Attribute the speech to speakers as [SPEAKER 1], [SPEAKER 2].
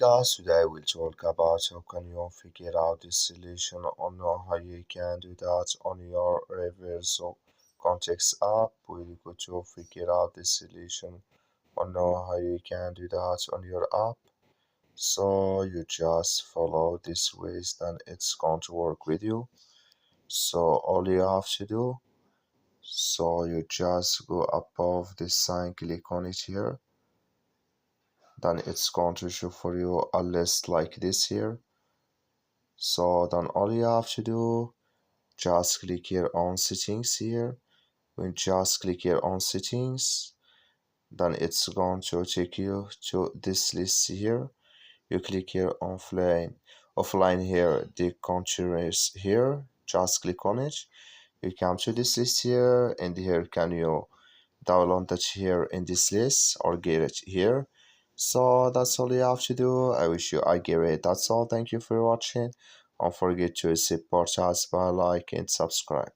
[SPEAKER 1] Guys, today we'll talk about how can you figure out this solution on how you can do that on your Reverso context app. We'll go to figure out the solution on how you can do that on your app. So you just follow this ways, then it's going to work with you. So all you have to do, so you just go above this sign, click on it here. Then it's going to show for you a list like this here. So then all you have to do, just click here on settings here. When just click here on settings, then it's going to take you to this list here. You click here on offline here, the countries here, just click on it. You come to this list here, and here can you download that here in this list or get it here. So that's all you have to do. I wish you a great. That's all. Thank you for watching. Don't forget to support us by like and subscribe.